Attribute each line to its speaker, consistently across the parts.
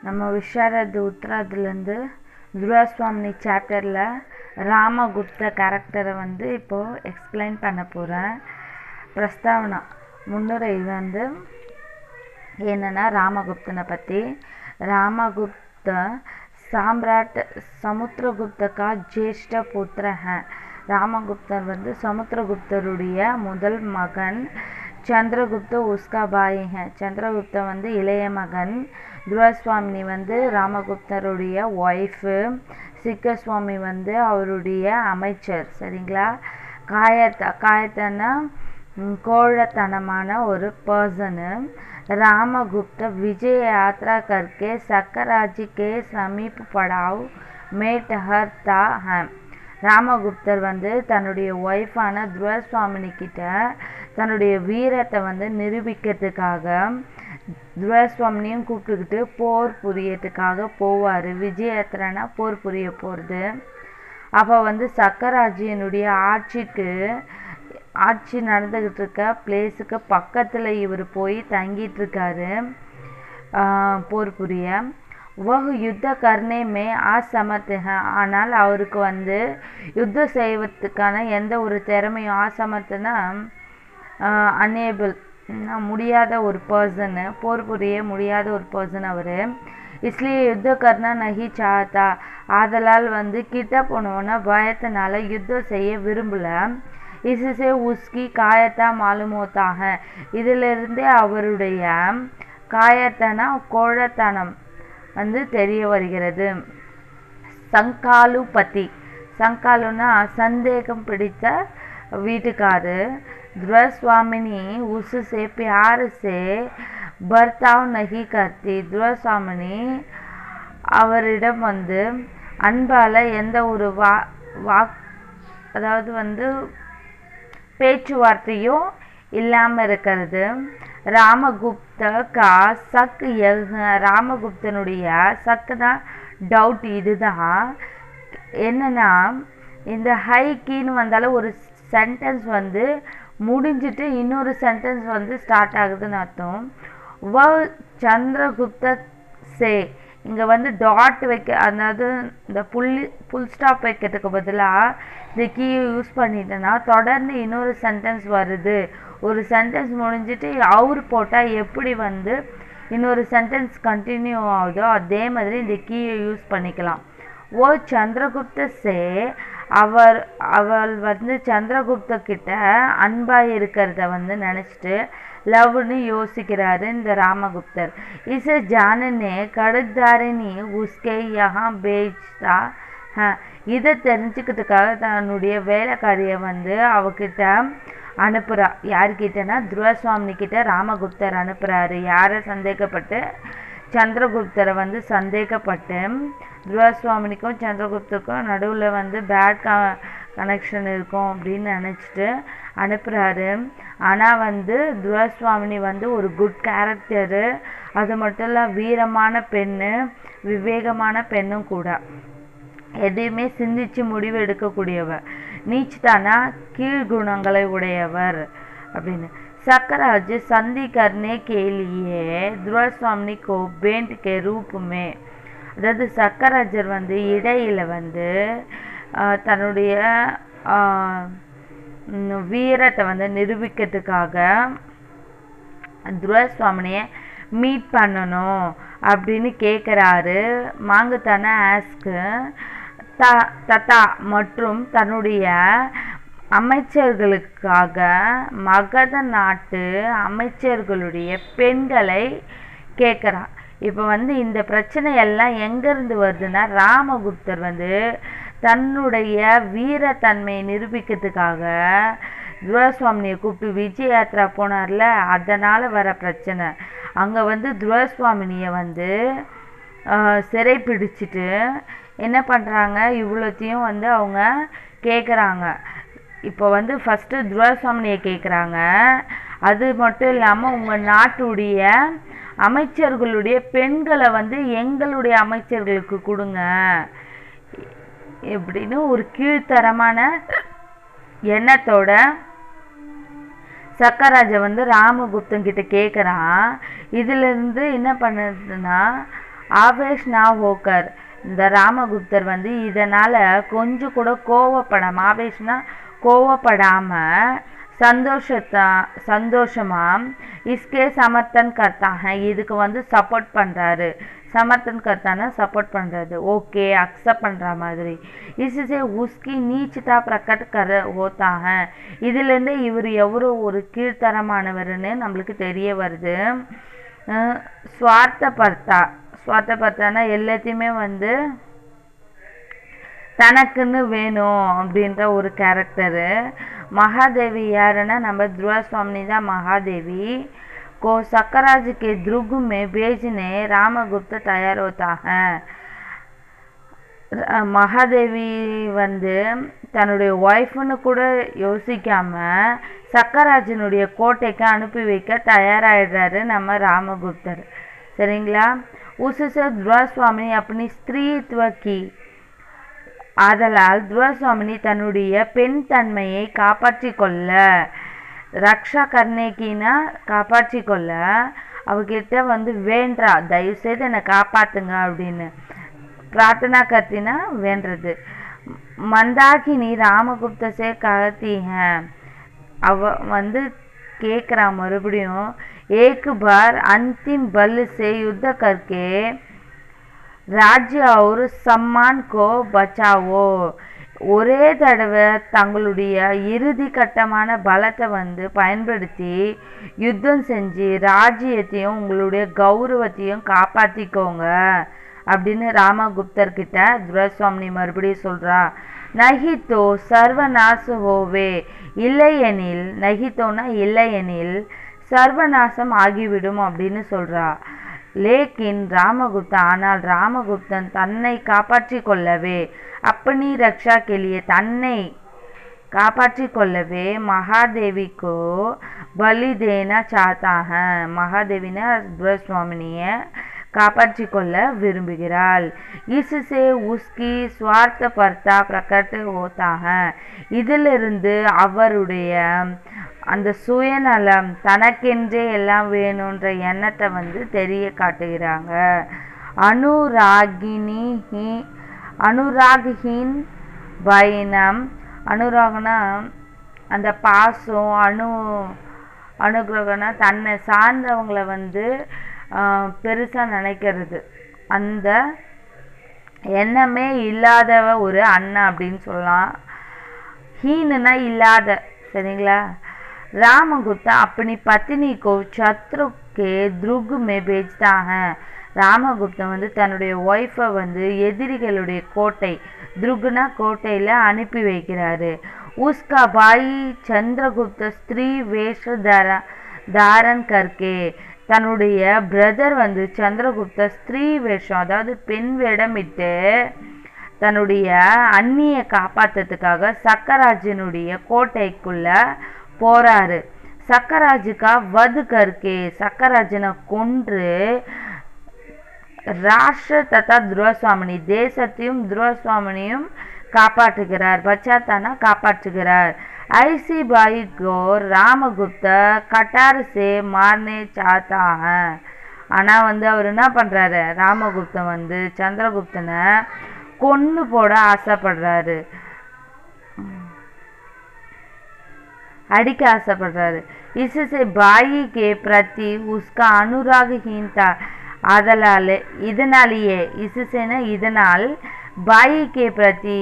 Speaker 1: நம்ம விஷாரத் உத்தராதுலேருந்து துர்வாஸ்வாமினி சாப்டரில் ராமகுப்த கேரக்டரை இப்போது எக்ஸ்பிளைன் பண்ண போகிறேன். பிரஸ்தாவனா முன்னுரை என்னென்னா ராமகுப்தனை பற்றி. रामगुप्त सम्राट समुद्रगुप्त का ज्येष्ठ पुत्र है. रामगुप्तर समुद्रगुप्तरुடைய முதல் மகன். चंद्रगुप्त उसका भाई है. चंद्रगुप्त இளைய மகன். துர்வாஸ்வாமினி ராமகுப்தருடைய ஒய்ஃபு. சிக்கஸ்வாமி அவருடைய அமைச்சர். சரிங்களா. காயத்தனா கோழத்தனமான ஒரு பர்சனு. रामगुप्त विजय यात्रा करके सक्कराजी के समीप पड़ाव में ठहरता है. ராமகுப்தர் தன்னுடைய ஒய்ஃபான துர்வாஸ்வாமினி கிட்ட தன்னுடைய வீரத்தை நிரூபிக்கிறதுக்காக துர்வாஸ்வாமினியும் கூப்பிட்டுக்கிட்டு போர் புரியறதுக்காக போவார். விஜய யாத்திரைனா போர் புரிய போகிறது. அப்போ சக்கராஜியனுடைய ஆட்சி நடந்துக்கிட்டு இருக்க பிளேஸுக்கு பக்கத்தில் இவர் போய் தங்கிட்டு இருக்காரு போர் புரிய. वह युद्ध करने में असमर्थ है. ஆனால் அவருக்கு யுத்தம் செய்வதற்கான எந்த ஒரு திறமையும் அசமர்த்தனா அன்னேபிள் முடியாத ஒரு பர்சனு. போர் புரிய முடியாத ஒரு பர்சன் அவர். इसलिए युद्ध करना नहीं चाहता. ஆதலால் கிட்ட போனோன்னா பயத்தினால யுத்தம் செய்ய விரும்பலை. इससे उसकी कायता मालूम होता है. இதிலிருந்தே அவருடைய காயத்தனா கோழத்தனம் தெரிய வருகிறது. சங்காலுபதி. சங்காலுனா சந்தேகம் பிடித்த வீட்டுக்காரு. துர்வாஸ்வாமினி उससे प्यार से बर्ताव नहीं करती. துர்வாஸ்வாமினி அவரிடம் அன்பால எந்த ஒரு அதாவது பேச்சுவார்த்தையும் இல்லாமல் இருக்கிறது. ராமகுப்த கா சக். ராமகுப்தனுடைய சக்குனா டவுட். இதுதான் என்னன்னா இந்த ஹைக்கின்னு வந்தாலும் ஒரு சென்டென்ஸ் முடிஞ்சிட்டு இன்னொரு சென்டென்ஸ் ஸ்டார்ட் ஆகுதுன்னு அர்த்தம். வ சந்திரகுப்த சே. இங்கே டாட் வைக்க அதாவது இந்த புல் ஸ்டாப் வைக்கிறதுக்கு பதிலாக இந்த கீயை யூஸ் பண்ணிட்டேன்னா தொடர்ந்து இன்னொரு சென்டென்ஸ் வருது. ஒரு சென்டென்ஸ் முடிஞ்சிட்டு அவர் போட்டால் எப்படி இன்னொரு சென்டென்ஸ் கண்டினியூ ஆகுதோ அதே மாதிரி இந்த கீயை யூஸ் பண்ணிக்கலாம். ஓ சந்திரகுப்த சே. அவள் சந்திரகுப்த கிட்ட அன்பாக இருக்கிறத நினச்சிட்டு லவ்னு யோசிக்கிறாரு இந்த ராமகுப்தர். இசை ஜானனே கடுதாரினி உஸ்கே யஹா பேஜ்தா. இதை தெரிஞ்சுக்கிறதுக்காக தன்னுடைய வேலைக்காரியை அவகிட்ட அனுப்புகிறா. யார்கிட்டனா துர்வாஸ்வாமினி கிட்ட ராமகுப்தர் அனுப்புகிறாரு. யாரை சந்தேகப்பட்டு? சந்திரகுப்தரை சந்தேகப்பட்டு. துர்வாஸ்வாமினிக்கும் சந்திரகுப்தருக்கும் நடுவில் பேட் கனெக்ஷன் இருக்கும் அப்படின்னு நினச்சிட்டு அனுப்புகிறாரு. ஆனால் துர்வாஸ்வாமினி ஒரு குட் கேரக்டரு. அது மட்டும் இல்லை வீரமான பெண்ணு, விவேகமான பெண்ணும் கூட. எதையுமே சிந்திச்சு முடிவு எடுக்கக்கூடியவர். நீச்தானா கீழ்குணங்களை உடையவர் அப்படின்னு. सक्कराजी संधि करने के लिए துர்வாஸ்வாமினி को भेंट के रूप में. அதாவது சக்கராஜர் இடையில தன்னுடைய வீரத்தை நிரூபிக்கிறதுக்காக துர்வாஸ்வாமினியை மீட் பண்ணணும் அப்படின்னு கேட்குறாரு. மாங்குத்தான ஆஸ்க்கு தத்தா மற்றும் தன்னுடைய அமைச்சர்களுக்காக மகத நாட்டு அமைச்சர்களுடைய பெண்களை கேட்குறான். இப்போ இந்த பிரச்சனை எல்லாம் எங்கேருந்து வருதுன்னா ராமகுப்தர் தன்னுடைய வீரத்தன்மையை நிரூபிக்கிறதுக்காக துர்வாஸ்வாமினியை கூப்பிட்டு விஜய யாத்திரா போனார்ல, அதனால் வர பிரச்சனை. அங்கே துர்வாஸ்வாமினியை சிறை பிடிச்சிட்டு என்ன பண்ணுறாங்க, இவ்வளோத்தையும் அவங்க கேட்குறாங்க. இப்போ ஃபஸ்ட்டு துர்வாஸ்வாமினியை கேட்குறாங்க. அது மட்டும் இல்லாமல் உங்கள் நாட்டுடைய அமைச்சர்களுடைய பெண்களை எங்களுடைய அமைச்சர்களுக்கு கொடுங்க எப்படின்னு ஒரு கீழ்த்தரமான எண்ணத்தோட சக்கராஜை ராமகுப்தன் கிட்ட கேட்குறான். இதிலிருந்து என்ன பண்ணுதுன்னா ஆவேஷ் ना होकर இந்த ராமகுப்தர் வந்து இதனால கொஞ்சம் கூட கோவப்படாம ஆவேஷ்னா கோவப்படாம சந்தோஷமா इसके समर्थन करता है இதுக்கு வந்து சப்போர்ட் பண்றாரு समर्थन करता ना सपोर्ट பண்றது ஓகே அக்செப்ட் பண்ற மாதிரி इससे उसकी नीचता प्रकट कर होता है இதுல இருந்து இவர் எவ்வளவு ஒரு கீழ்த்தரமானவர்னு நமக்கு தெரிய வருது ஸ்வார்த்தபர்த்தா எல்லாத்தையுமே வந்து தனக்குன்னு வேணும் அப்படின்ற ஒரு கேரக்டரு महादेवी यारना नंबर ध्रुव स्वामी दा महादेवी को सक्कराज के द्रुग में भेजने रामगुप्त तैयार होता है महादेवी வந்து தன்னுடைய ஒய்ஃப்னு கூட யோசிக்காம சக்கராஜனுடைய கோட்டைக்கு அனுப்பி வைக்க தயாராயிடுறாரு நம்ம ராமகுப்தர் சரிங்களா उससे ध्रुव स्वामी अपनी स्त्रीत्व की ஆதலால் துருவசுவாமினி தன்னுடைய பெண் தன்மையை காப்பாற்றி கொள்ள ரக்ஷா கர்ணேக்கினா காப்பாற்றி கொள்ள அவகிட்ட வந்து வேண்டா தயவு செய்து என்னை காப்பாத்துங்க அப்படின்னு பிரார்த்தனா கத்தினா வேண்டது மந்தாகினி ராமகுப்த சே கஹதி ஹை அவ வந்து கேக்குறா மறுபடியும் एक बार अंतिम बल से युद्ध करके राज्य और सम्मान को बचाओ ஒரே தடவை தங்களுடைய இறுதி கட்டமான பலத்தை வந்து பயன்படுத்தி யுத்தம் செஞ்சு ராஜ்யத்தையும் உங்களுடைய கௌரவத்தையும் காப்பாத்திக்கோங்க அப்படின்னு ராமகுப்தர் கிட்ட துருவசுவாமி மறுபடியும் சொல்றா நஹிதோ சர்வநாச ஹோவே இல்லையெனில் நஹிதோனா இல்லையெனில் சர்வநாசம் ஆகிவிடும் அப்படின்னு சொல்றா लेकिन रामगुप्ता ஆனால் ராமகுப்தன் தன்னை காப்பாற்றிக் கொள்ளவே अपनी रक्षा के लिए தன்னை காப்பாற்றிக் கொள்ளவே महादेवी को बलि देना चाहता है महादेवीने துருவசுவாமினிய காப்பாற்றிக் கொள்ள விரும்புகிறாள் इससे उसकी स्वार्थपरता प्रकट होता है இதிலிருந்து அவருடைய அந்த சுயநலம் தனக்கென்றே எல்லாம் வேணுன்ற எண்ணத்தை வந்து தெரிய காட்டுகிறாங்க அனுராகின் பயணம் அனுராகனா அந்த பாசம் அனுகிரகனா தன்னை சார்ந்தவங்களை வந்து பெருசா நினைக்கிறது அந்த எண்ணமே இல்லாதவ ஒரு அண்ணா அப்படின்னு சொல்லலாம் ஹீனுனா இல்லாத சரிங்களா रामगुप्ता अपनी पत्नी को शत्रु के द्रुग में भेजता है ராமகுப்தன் வந்து தன்னுடைய ஒய்ஃபை வந்து எதிரிகளுடைய கோட்டை துருகுனா கோட்டையில அனுப்பி வைக்கிறாரு उसका भाई चंद्रगुप्त स्त्री वेश धारण करके தன்னுடைய பிரதர் வந்து சந்திரகுப்த ஸ்திரீ வேஷம் அதாவது பெண் வேடமிட்டு தன்னுடைய அண்ணிய காப்பாத்துறதுக்காக சக்கராஜனுடைய கோட்டைக்குள்ள போறாரு சக்கராஜுக்கா வது கர்க்கே சக்கராஜனை கொன்று ராஷ்டிர தத்தா துருவசுவாமினி தேசத்தையும் துருவசுவாமினியும் காப்பாற்றுகிறார் பச்சாத்தானா காப்பாற்றுகிறார் ஐசி பாய் को ராமகுப்த கட்டார் से मारने चाहता है ஆனா வந்து அவர் என்ன பண்றாரு ராமகுப்தன் வந்து சந்திரகுப்தனை கொன்னு போட ஆசைப்படுறாரு அடிக்க ஆசைப்படுறாரு इससे भाई के प्रति उसका अनुरागहीनता ஆதலால் இதனாலேயே इससेனா இதனால் भाई के प्रति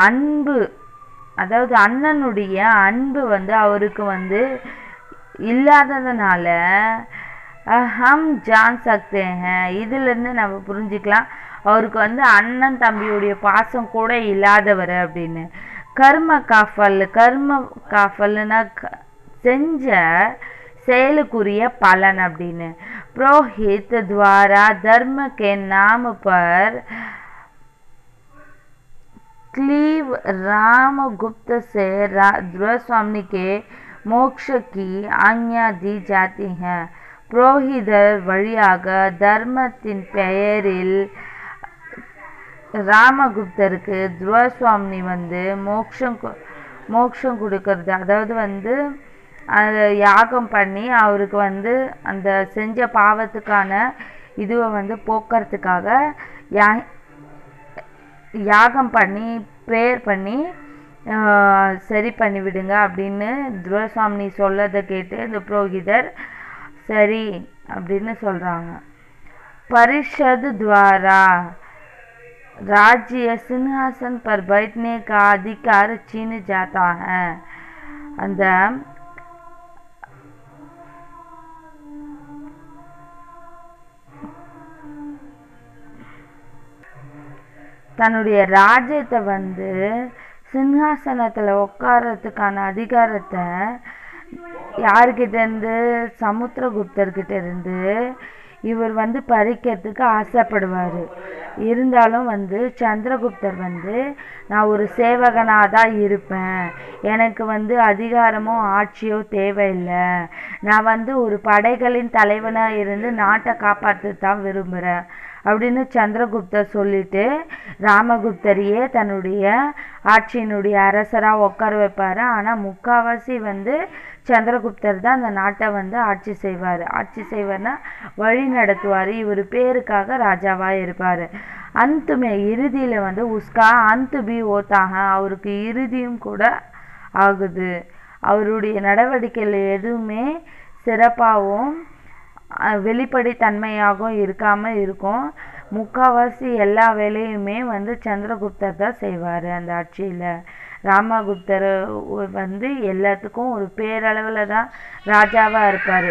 Speaker 1: அன்பு அதாவது அண்ணனுடைய அன்பு வந்து அவருக்கு வந்து இல்லாததனால ஹம் ஜான் சக்தே हैं இதுல இருந்து நம்ம புரிஞ்சுக்கலாம் அவருக்கு வந்து அண்ணன் தம்பியுடைய பாசம் கூட இல்லாதவர் அப்படின்னு कर्म का फलना செஞ்ச செயலுக்குரிய பலன் அப்படின்னு पुरोहित द्वारा धर्म के नाम पर क्लीव रामगुप्त से துருவசுவாமி के मोक्ष की आज्ञा दी जाती है புரோஹிதர் வழியாக தர்மத்தின் பெயரில் ராமகுப்தருக்கு துருவசுவாமி வந்து மோட்சம் கொடுக்கறது அதாவது வந்து அதை யாகம் பண்ணி அவருக்கு வந்து அந்த செஞ்ச பாவத்துக்கான இதுவை வந்து போக்குறதுக்காக யாகம் பண்ணி ப்ரேயர் பண்ணி சரி பண்ணிவிடுங்க அப்படின்னு துரைசாமி சொல்லதை கேட்டு இந்த புரோகிதர் சரி அப்படின்னு சொல்கிறாங்க. परिषद द्वारा राज्य सिंहासन पर बैठने का अधिकार छीन जाता है. அந்த தன்னுடைய ராஜ்யத்தை வந்து சிங்காசனத்தில் உட்காரத்துக்கான அதிகாரத்தை யார்கிட்ட இருந்து, சமுத்திரகுப்தர்கிட்ட இருந்து இவர் வந்து பறிக்கிறதுக்கு ஆசைப்படுவார். இருந்தாலும் வந்து சந்திரகுப்தர் வந்து நான் ஒரு சேவகனாக தான் இருப்பேன், எனக்கு வந்து அதிகாரமோ ஆட்சியோ தேவையில்லை, நான் வந்து ஒரு படைகளின் தலைவனாக இருந்து நாட்டை காப்பாற்ற தான் விரும்புகிறேன் அப்படின்னு சந்திரகுப்தர் சொல்லிட்டு ராமகுப்தரையே தன்னுடைய ஆட்சியினுடைய அரசராக உட்கார வைப்பார். ஆனால் முக்கால்வாசி வந்து சந்திரகுப்தர் தான் அந்த நாட்டை வந்து ஆட்சி செய்வார்னா வழி நடத்துவார். இவர் பேருக்காக ராஜாவாக இருப்பார். அந்துமே இறுதியில் வந்து உஸ்கா அந்து பி ஓத்தாக, அவருக்கு இறுதியும் கூட ஆகுது. அவருடைய நடவடிக்கைகள் எதுவுமே சிறப்பாகவும் வெளிப்படைத்தன்மையாகவும் இருக்காமல் இருக்கும். முக்கால்வாசி எல்லா வேலையுமே வந்து சந்திரகுப்தர் தான் செய்வார் அந்த ஆட்சியில். ராமகுப்தர் வந்து எல்லாத்துக்கும் ஒரு பேரளவில் தான் ராஜாவாக இருப்பார்.